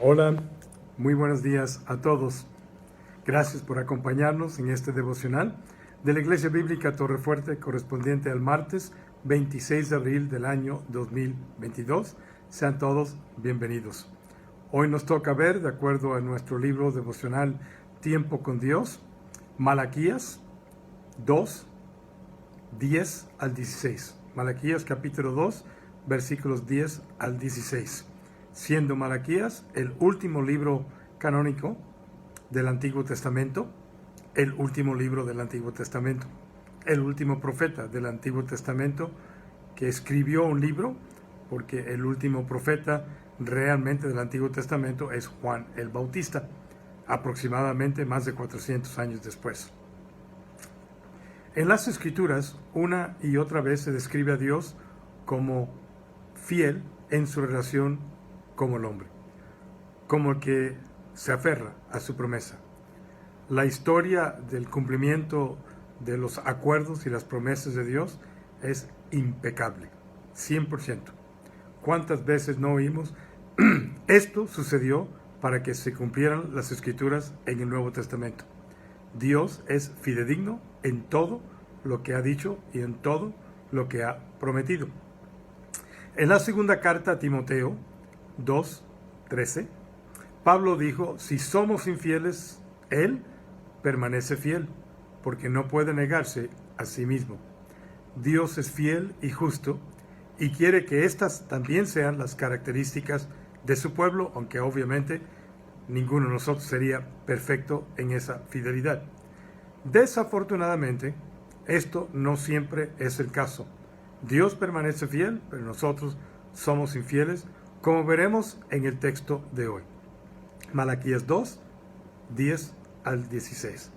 Hola, muy buenos días a todos. Gracias por acompañarnos en este devocional de la Iglesia Bíblica Torrefuerte correspondiente al martes 26 de abril del año 2022. Sean todos bienvenidos. Hoy nos toca ver, de acuerdo a nuestro libro devocional Tiempo con Dios, Malaquías 2, 10 al 16. Malaquías capítulo 2, versículos 10 al 16. Siendo Malaquías el último libro canónico del Antiguo Testamento, el último libro del Antiguo Testamento, el último profeta del Antiguo Testamento que escribió un libro, porque el último profeta realmente del Antiguo Testamento es Juan el Bautista, aproximadamente más de 400 años después. En las Escrituras, una y otra vez se describe a Dios como fiel en su relación como el hombre, como el que se aferra a su promesa. La historia del cumplimiento de los acuerdos y las promesas de Dios es impecable, 100%. ¿Cuántas veces no oímos? Esto sucedió para que se cumplieran las Escrituras en el Nuevo Testamento. Dios es fidedigno en todo lo que ha dicho y en todo lo que ha prometido. En la segunda carta a Timoteo 2:13, Pablo dijo: si somos infieles, Él permanece fiel, porque no puede negarse a sí mismo. Dios es fiel y justo, y quiere que estas también sean las características de su pueblo, aunque obviamente ninguno de nosotros sería perfecto en esa fidelidad. Desafortunadamente, esto no siempre es el caso. Dios permanece fiel, pero nosotros somos infieles, como veremos en el texto de hoy. Malaquías 2, 10 al 16.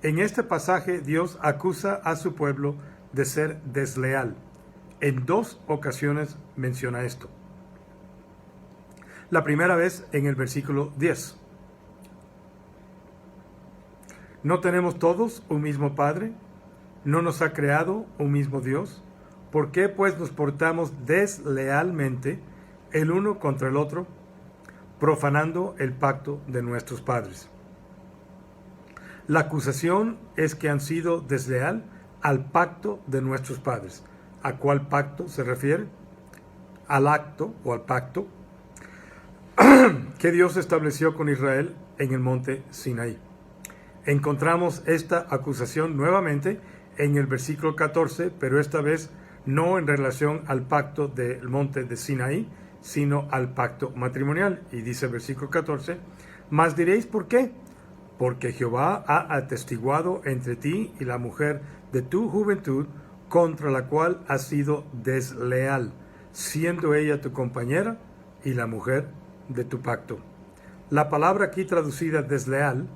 En este pasaje Dios acusa a su pueblo de ser desleal. En dos ocasiones menciona esto. La primera vez en el versículo 10. ¿No tenemos todos un mismo Padre? ¿No nos ha creado un mismo Dios? ¿Por qué pues nos portamos deslealmente el uno contra el otro, profanando el pacto de nuestros padres? La acusación es que han sido desleal al pacto de nuestros padres. ¿A cuál pacto se refiere? Al acto o al pacto que Dios estableció con Israel en el monte Sinaí. Encontramos esta acusación nuevamente en el versículo 14, pero esta vez no en relación al pacto del monte de Sinaí, sino al pacto matrimonial. Y dice el versículo 14, mas diréis, ¿por qué? Porque Jehová ha atestiguado entre ti y la mujer de tu juventud, contra la cual has sido desleal, siendo ella tu compañera y la mujer de tu pacto. La palabra aquí traducida desleal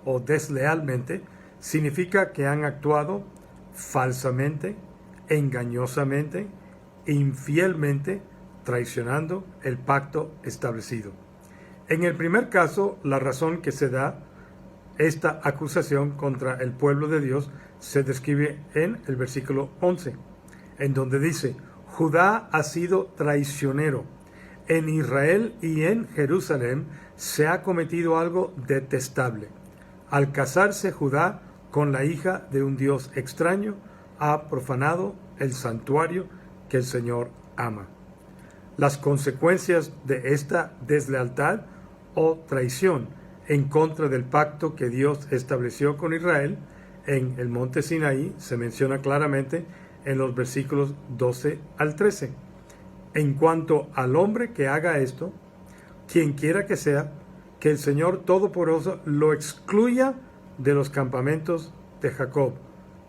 o deslealmente significa que han actuado falsamente, engañosamente, infielmente, traicionando el pacto establecido. En el primer caso, la razón que se da esta acusación contra el pueblo de Dios se describe en el versículo 11, en donde dice: Judá ha sido traicionero. En Israel y en Jerusalén se ha cometido algo detestable. Al casarse Judá con la hija de un Dios extraño, ha profanado el santuario que el Señor ama. Las consecuencias de esta deslealtad o traición en contra del pacto que Dios estableció con Israel en el monte Sinaí se menciona claramente en los versículos 12 al 13. En cuanto al hombre que haga esto, quien quiera que sea, que el Señor Todopoderoso lo excluya de los campamentos de Jacob,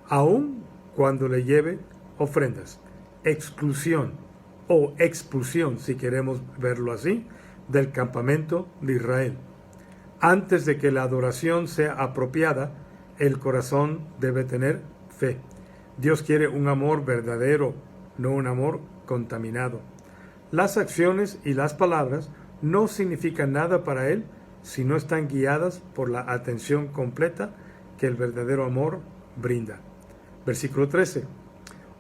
aun cuando le lleve ofrendas. Exclusión o expulsión, si queremos verlo así, del campamento de Israel. Antes de que la adoración sea apropiada, el corazón debe tener fe. Dios quiere un amor verdadero, no un amor contaminado. Las acciones y las palabras no significan nada para Él si no están guiadas por la atención completa que el verdadero amor brinda. Versículo 13.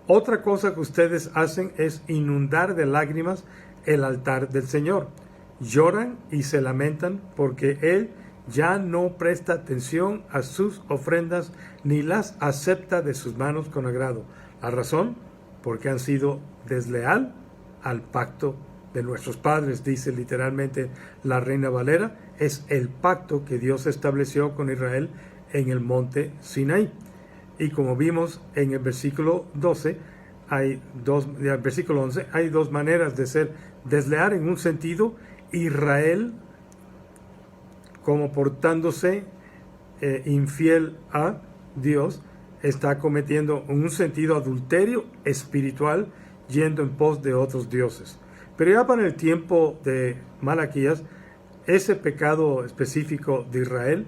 Otra cosa que ustedes hacen es inundar de lágrimas el altar del Señor lloran y se lamentan porque Él ya no presta atención a sus ofrendas ni las acepta de sus manos con agrado. La razón, porque han sido desleal al pacto de nuestros padres, dice literalmente la Reina Valera, es el pacto que Dios estableció con Israel en el monte Sinaí. Y como vimos en el versículo 12, versículo 11, hay dos maneras de ser desleal. En un sentido, Israel, como portándose infiel a Dios, está cometiendo en un sentido adulterio espiritual, yendo en pos de otros dioses. Pero ya para el tiempo de Malaquías, ese pecado específico de Israel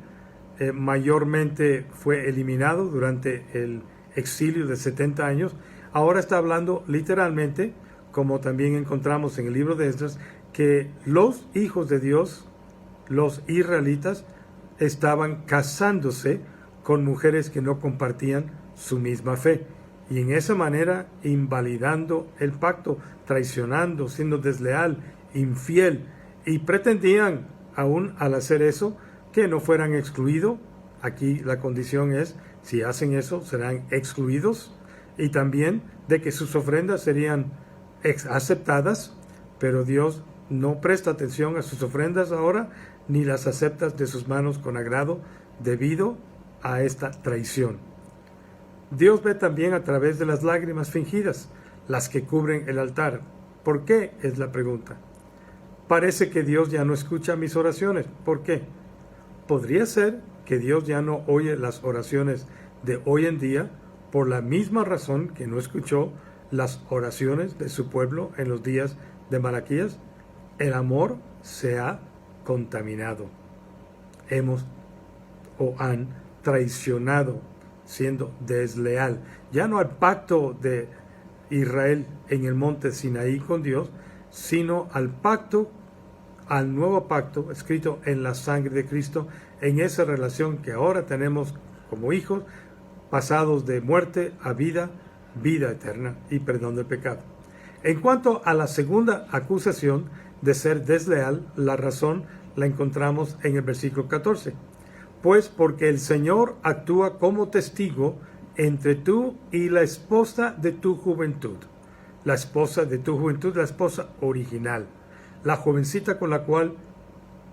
mayormente fue eliminado durante el exilio de 70 años. Ahora está hablando literalmente, como también encontramos en el libro de Esdras, que los hijos de Dios, los israelitas, estaban casándose con mujeres que no compartían su misma fe. Y en esa manera invalidando el pacto, traicionando, siendo desleal, infiel. Y pretendían, aún al hacer eso, que no fueran excluidos. Aquí la condición es, si hacen eso, serán excluidos. Y también de que sus ofrendas serían aceptadas, pero Dios no presta atención a sus ofrendas ahora, ni las acepta de sus manos con agrado, debido a esta traición. Dios ve también a través de las lágrimas fingidas, las que cubren el altar. ¿Por qué? Es la pregunta. Parece que Dios ya no escucha mis oraciones. ¿Por qué? Podría ser que Dios ya no oye las oraciones de hoy en día por la misma razón que no escuchó las oraciones de su pueblo en los días de Malaquías. El amor se ha contaminado. Han traicionado, siendo desleal, ya no al pacto de Israel en el monte Sinaí con Dios, sino al nuevo pacto escrito en la sangre de Cristo, en esa relación que ahora tenemos como hijos, pasados de muerte a vida, vida eterna y perdón del pecado. En cuanto a la segunda acusación de ser desleal, la razón la encontramos en el versículo 14. Pues porque el Señor actúa como testigo entre tú y la esposa de tu juventud. La esposa de tu juventud, la esposa original. La jovencita con la cual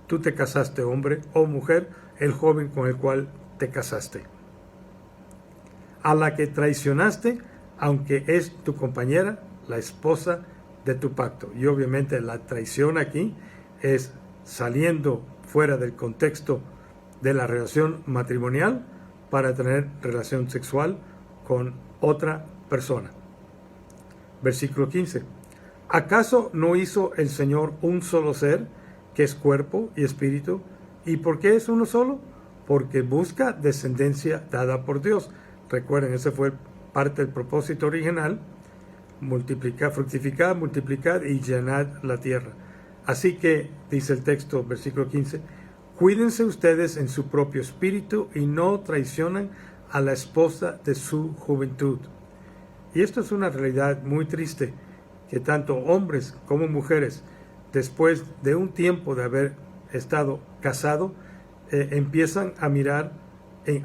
tú te casaste, hombre o mujer, el joven con el cual te casaste. A la que traicionaste, aunque es tu compañera, la esposa de tu pacto. Y obviamente la traición aquí es saliendo fuera del contexto de la relación matrimonial para tener relación sexual con otra persona. Versículo 15. ¿Acaso no hizo el Señor un solo ser, que es cuerpo y espíritu? ¿Y por qué es uno solo? Porque busca descendencia dada por Dios. Recuerden, ese fue parte del propósito original: multiplicar, fructificar, multiplicar y llenar la tierra. Así que, dice el texto, versículo 15, cuídense ustedes en su propio espíritu y no traicionen a la esposa de su juventud. Y esto es una realidad muy triste, que tanto hombres como mujeres, después de un tiempo de haber estado casado, empiezan a mirar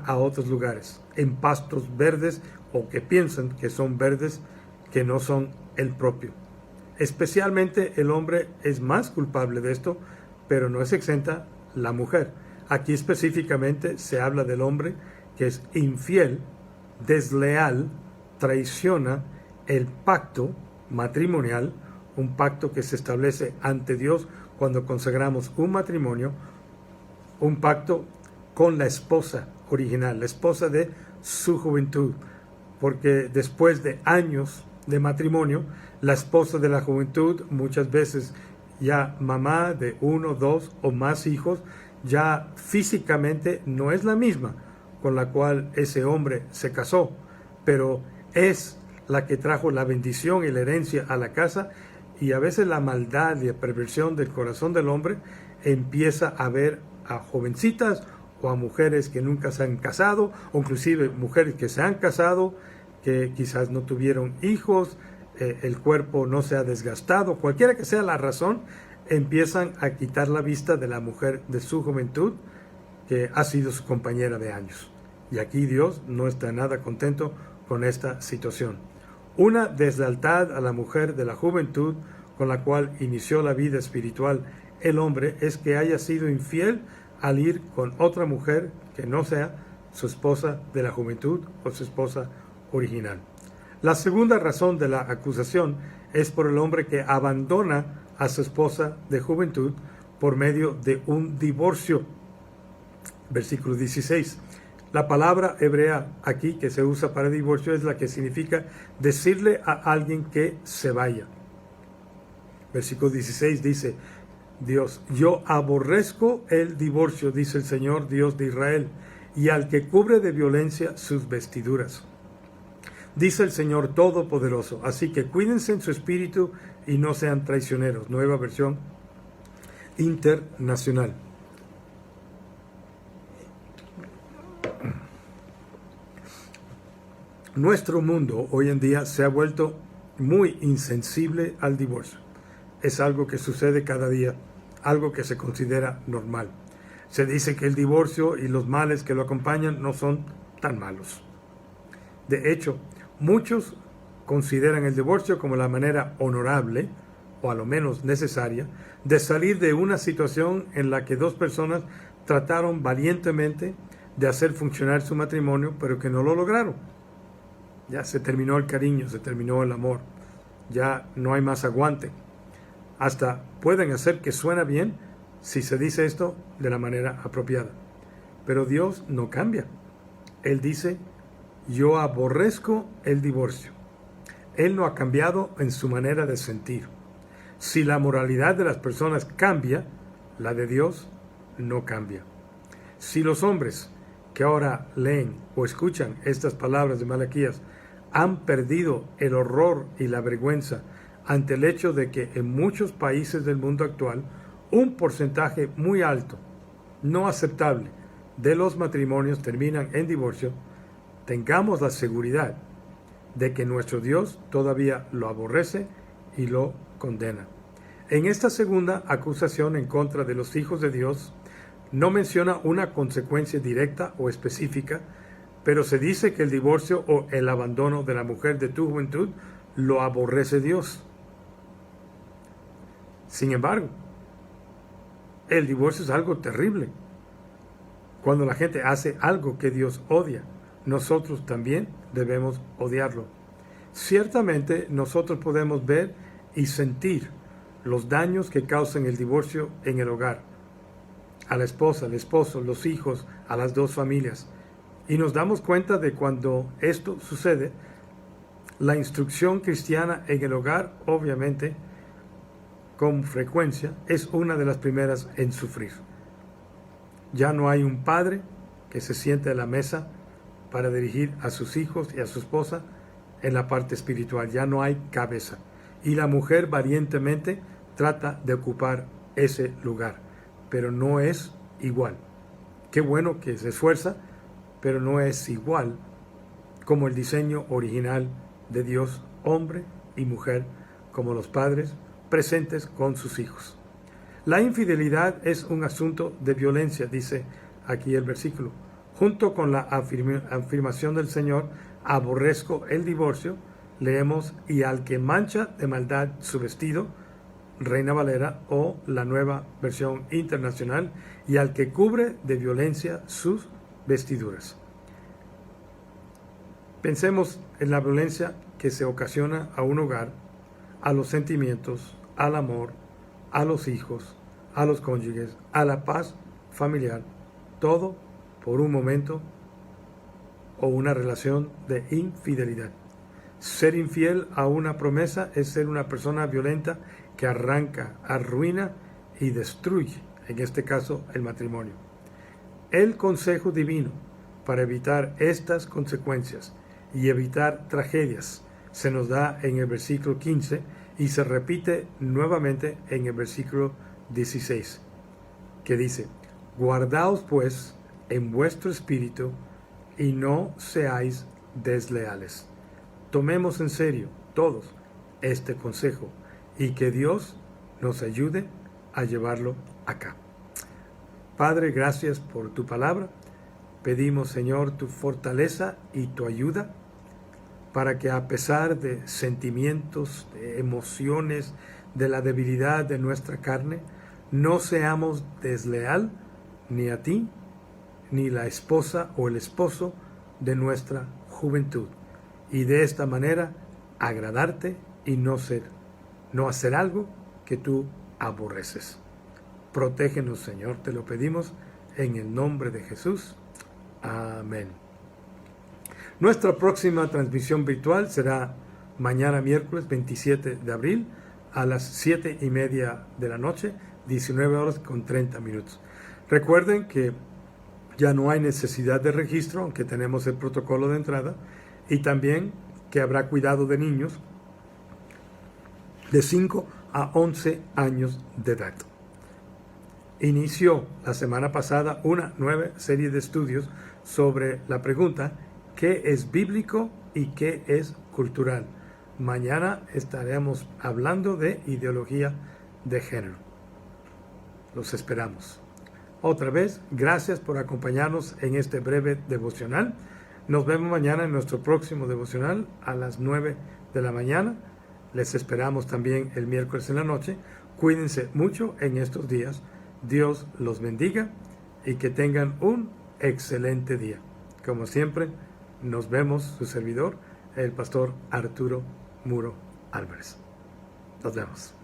a otros lugares, en pastos verdes, o que piensan que son verdes, que no son el propio. Especialmente el hombre es más culpable de esto, pero no es exenta la mujer. Aquí específicamente se habla del hombre que es infiel, desleal, traiciona el pacto matrimonial, un pacto que se establece ante Dios cuando consagramos un matrimonio, un pacto con la esposa original, la esposa de su juventud, porque después de años de matrimonio, la esposa de la juventud, muchas veces ya mamá de 1, 2 o más hijos, ya físicamente no es la misma con la cual ese hombre se casó, pero es la que trajo la bendición y la herencia a la casa. Y a veces la maldad y la perversión del corazón del hombre empieza a ver a jovencitas o a mujeres que nunca se han casado, o inclusive mujeres que se han casado, que quizás no tuvieron hijos, el cuerpo no se ha desgastado, cualquiera que sea la razón, empiezan a quitar la vista de la mujer de su juventud, que ha sido su compañera de años. Y aquí Dios no está nada contento con esta situación. Una deslealtad a la mujer de la juventud con la cual inició la vida espiritual el hombre es que haya sido infiel al ir con otra mujer que no sea su esposa de la juventud o su esposa original. La segunda razón de la acusación es por el hombre que abandona a su esposa de juventud por medio de un divorcio. Versículo 16. La palabra hebrea aquí que se usa para divorcio es la que significa decirle a alguien que se vaya. Versículo 16 dice Dios: yo aborrezco el divorcio, dice el Señor Dios de Israel, y al que cubre de violencia sus vestiduras. Dice el Señor Todopoderoso, así que cuídense en su espíritu y no sean traicioneros. Nueva versión internacional. Nuestro mundo hoy en día se ha vuelto muy insensible al divorcio. Es algo que sucede cada día, algo que se considera normal. Se dice que el divorcio y los males que lo acompañan no son tan malos. De hecho, muchos consideran el divorcio como la manera honorable, o a lo menos necesaria, de salir de una situación en la que dos personas trataron valientemente de hacer funcionar su matrimonio, pero que no lo lograron. Ya se terminó el cariño, se terminó el amor, ya no hay más aguante. Hasta pueden hacer que suena bien si se dice esto de la manera apropiada. Pero Dios no cambia. Él dice: yo aborrezco el divorcio. Él no ha cambiado en su manera de sentir. Si la moralidad de las personas cambia, la de Dios no cambia. Si los hombres que ahora leen o escuchan estas palabras de Malaquías han perdido el horror y la vergüenza ante el hecho de que en muchos países del mundo actual un porcentaje muy alto, no aceptable, de los matrimonios terminan en divorcio, tengamos la seguridad de que nuestro Dios todavía lo aborrece y lo condena. En esta segunda acusación en contra de los hijos de Dios, no menciona una consecuencia directa o específica, pero se dice que el divorcio o el abandono de la mujer de tu juventud lo aborrece Dios. Sin embargo, el divorcio es algo terrible. Cuando la gente hace algo que Dios odia, nosotros también debemos odiarlo. Ciertamente nosotros podemos ver y sentir los daños que causan el divorcio en el hogar, a la esposa, al esposo, los hijos, a las dos familias. Y nos damos cuenta de cuando esto sucede, la instrucción cristiana en el hogar, obviamente, con frecuencia, es una de las primeras en sufrir. Ya no hay un padre que se siente a la mesa para dirigir a sus hijos y a su esposa en la parte espiritual. Ya no hay cabeza. Y la mujer valientemente trata de ocupar ese lugar, pero no es igual. Qué bueno que se esfuerza, pero no es igual como el diseño original de Dios, hombre y mujer, como los padres presentes con sus hijos. La infidelidad es un asunto de violencia, dice aquí el versículo. Junto con la afirmación del Señor, aborrezco el divorcio, leemos: y al que mancha de maldad su vestido, Reina Valera o la Nueva Versión Internacional, y al que cubre de violencia sus vestiduras. Pensemos en la violencia que se ocasiona a un hogar, a los sentimientos, al amor, a los hijos, a los cónyuges, a la paz familiar, todo por un momento o una relación de infidelidad. Ser infiel a una promesa es ser una persona violenta que arranca, arruina y destruye, en este caso, el matrimonio. El consejo divino para evitar estas consecuencias y evitar tragedias se nos da en el versículo 15 y se repite nuevamente en el versículo 16, que dice: guardaos pues en vuestro espíritu y no seáis desleales. Tomemos en serio todos este consejo y que Dios nos ayude a llevarlo acá. Padre, gracias por tu palabra. Pedimos, Señor, tu fortaleza y tu ayuda para que a pesar de sentimientos, de emociones, de la debilidad de nuestra carne, no seamos desleal ni a ti, ni la esposa o el esposo de nuestra juventud. Y de esta manera agradarte y no hacer algo que tú aborreces. Protégenos, Señor, te lo pedimos en el nombre de Jesús. Amén. Nuestra próxima transmisión virtual será mañana miércoles 27 de abril a las 7:30 de la noche, 19 horas con 30 minutos. Recuerden que ya no hay necesidad de registro, aunque tenemos el protocolo de entrada, y también que habrá cuidado de niños de 5 a 11 años de edad. Inició la semana pasada una nueva serie de estudios sobre la pregunta ¿qué es bíblico y qué es cultural? Mañana estaremos hablando de ideología de género. Los esperamos. Otra vez, gracias por acompañarnos en este breve devocional. Nos vemos mañana en nuestro próximo devocional a las 9 de la mañana. Les esperamos también el miércoles en la noche. Cuídense mucho en estos días. Dios los bendiga y que tengan un excelente día. Como siempre, nos vemos, su servidor, el pastor Arturo Muro Álvarez. Nos vemos.